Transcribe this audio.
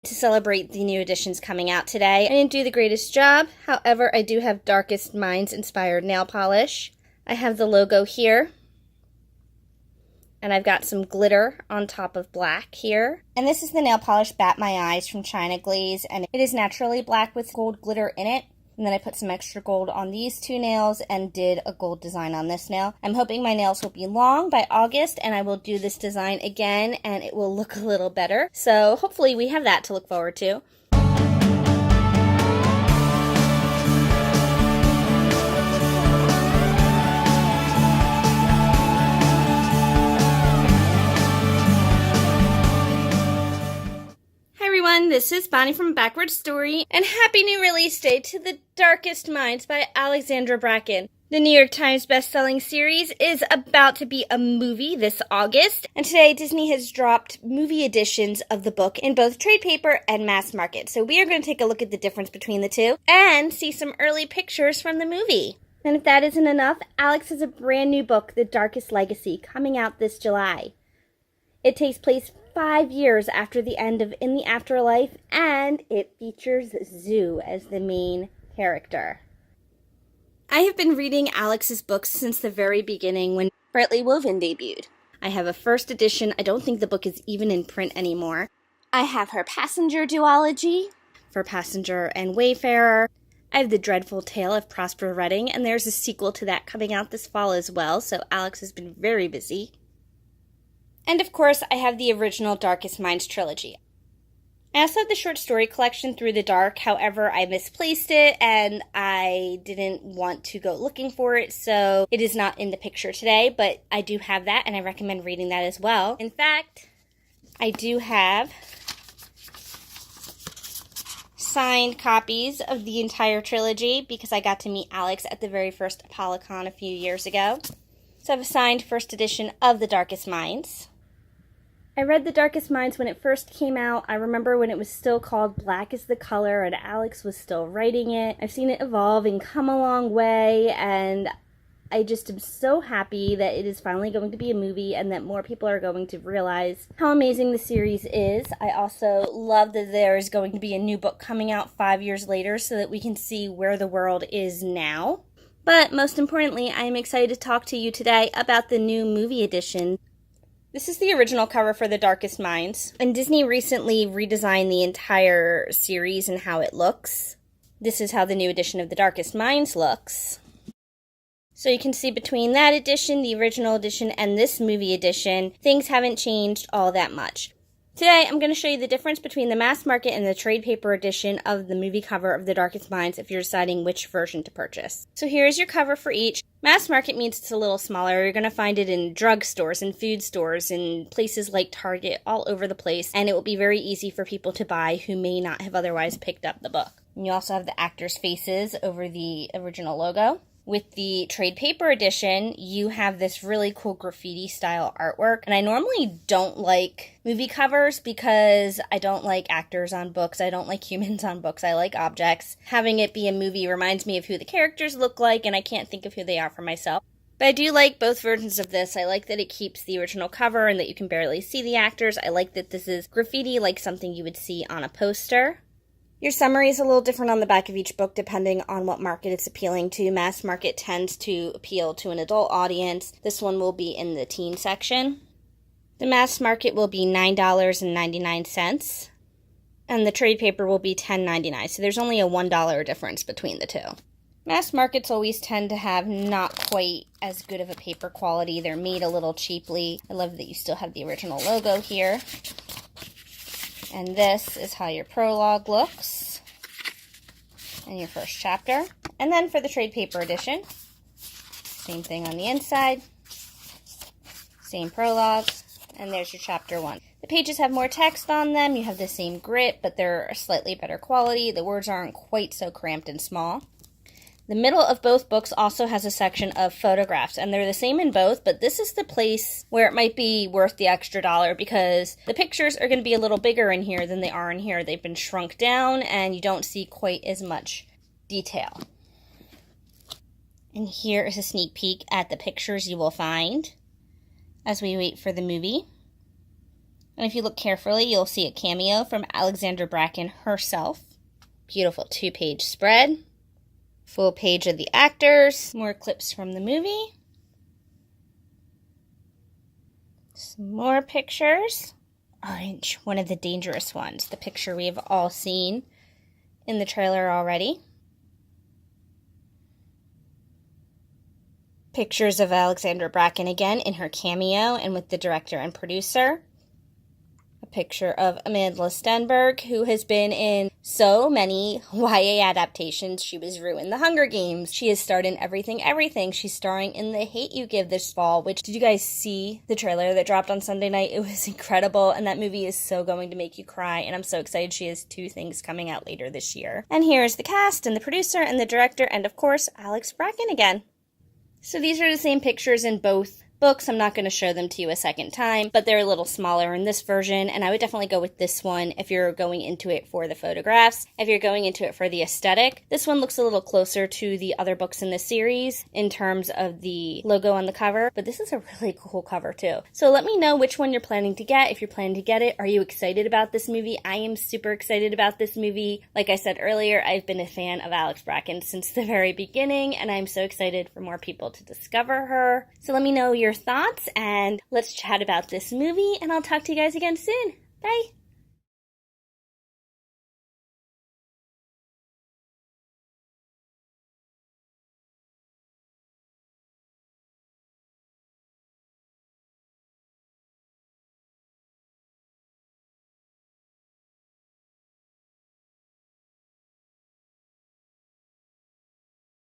to celebrate the new editions coming out today. I didn't do the greatest job, however, I do have Darkest Minds inspired nail polish. I have the logo here, and I've got some glitter on top of black here. And this is the nail polish Bat My Eyes from China Glaze, and it is naturally black with gold glitter in it. And then I put some extra gold on these two nails and did a gold design on this nail. I'm hoping my nails will be long by August, and I will do this design again, and it will look a little better. So hopefully we have that to look forward to. This is Bonnie from Backward Story, and happy new release day to The Darkest Minds by Alexandra Bracken. The New York Times bestselling series is about to be a movie this August, and today Disney has dropped movie editions of the book in both trade paper and mass market. So we are going to take a look at the difference between the two and see some early pictures from the movie. And if that isn't enough, Alex has a brand new book, The Darkest Legacy, coming out this July. It takes place 5 years after the end of In the Afterlife, and it features Zoo as the main character. I have been reading Alex's books since the very beginning when Brightly Woven debuted. I have a first edition. I don't think the book is even in print anymore. I have her Passenger duology for Passenger and Wayfarer. I have The Dreadful Tale of Prosper Redding, and there's a sequel to that coming out this fall as well, so Alex has been very busy. And of course, I have the original Darkest Minds trilogy. I also have the short story collection Through the Dark, however, I misplaced it and I didn't want to go looking for it, so it is not in the picture today, but I do have that and I recommend reading that as well. In fact, I do have signed copies of the entire trilogy because I got to meet Alex at the very first ApolloCon a few years ago. So I have a signed first edition of The Darkest Minds. I read The Darkest Minds when it first came out. I remember when it was still called Black is the Color and Alex was still writing it. I've seen it evolve and come a long way, and I just am so happy that it is finally going to be a movie and that more people are going to realize how amazing the series is. I also love that there is going to be a new book coming out 5 years later so that we can see where the world is now. But most importantly, I am excited to talk to you today about the new movie edition. This is the original cover for The Darkest Minds, and Disney recently redesigned the entire series and how it looks. This is how the new edition of The Darkest Minds looks. So you can see between that edition, the original edition, and this movie edition, things haven't changed all that much. Today, I'm going to show you the difference between the mass market and the trade paper edition of the movie cover of The Darkest Minds if you're deciding which version to purchase. So here's your cover for each. Mass market means it's a little smaller. You're going to find it in drugstores and food stores and places like Target all over the place, and it will be very easy for people to buy who may not have otherwise picked up the book. And you also have the actors' faces over the original logo. With the trade paper edition, you have this really cool graffiti style artwork. And I normally don't like movie covers because I don't like actors on books. I don't like humans on books. I like objects. Having it be a movie reminds me of who the characters look like, and I can't think of who they are for myself. But I do like both versions of this. I like that it keeps the original cover and that you can barely see the actors. I like that this is graffiti like something you would see on a poster. Your summary is a little different on the back of each book depending on what market it's appealing to. Mass market tends to appeal to an adult audience. This one will be in the teen section. The mass market will be $9.99, and the trade paper will be $10.99, so there's only a $1 difference between the two. Mass markets always tend to have not quite as good of a paper quality. They're made a little cheaply. I love that you still have the original logo here. And this is how your prologue looks, and your first chapter. And then for the trade paper edition, same thing on the inside, same prologue, and there's your chapter 1. The pages have more text on them, you have the same grit, but they're a slightly better quality. The words aren't quite so cramped and small. The middle of both books also has a section of photographs, and they're the same in both, but this is the place where it might be worth the extra $1 because the pictures are going to be a little bigger in here than they are in here. They've been shrunk down, and you don't see quite as much detail. And here is a sneak peek at the pictures you will find as we wait for the movie. And if you look carefully, you'll see a cameo from Alexandra Bracken herself. Beautiful 2-page spread. Full page of the actors. More clips from the movie. Some more pictures. Orange, one of the dangerous ones. The picture we have all seen in the trailer already. Pictures of Alexandra Bracken again in her cameo and with the director and producer. A picture of Amanda Stenberg, who has been in so many YA adaptations. She was Rue in the Hunger Games. She has starred in Everything. She's starring in The Hate U Give this fall, which, did you guys see the trailer that dropped on Sunday night? It was incredible, and that movie is so going to make you cry, and I'm so excited. She has 2 things coming out later this year. And here's the cast, and the producer, and the director, and of course, Alex Bracken again. So these are the same pictures in both books. I'm not going to show them to you a second time, but they're a little smaller in this version, and I would definitely go with this one if you're going into it for the photographs. If you're going into it for the aesthetic, this one looks a little closer to the other books in the series in terms of the logo on the cover, but this is a really cool cover too. So let me know which one you're planning to get. If you're planning to get it, are you excited about this movie? I am super excited about this movie. Like I said earlier, I've been a fan of Alex Bracken since the very beginning, and I'm so excited for more people to discover her. So let me know your thoughts, and let's chat about this movie, and I'll talk to you guys again soon. Bye!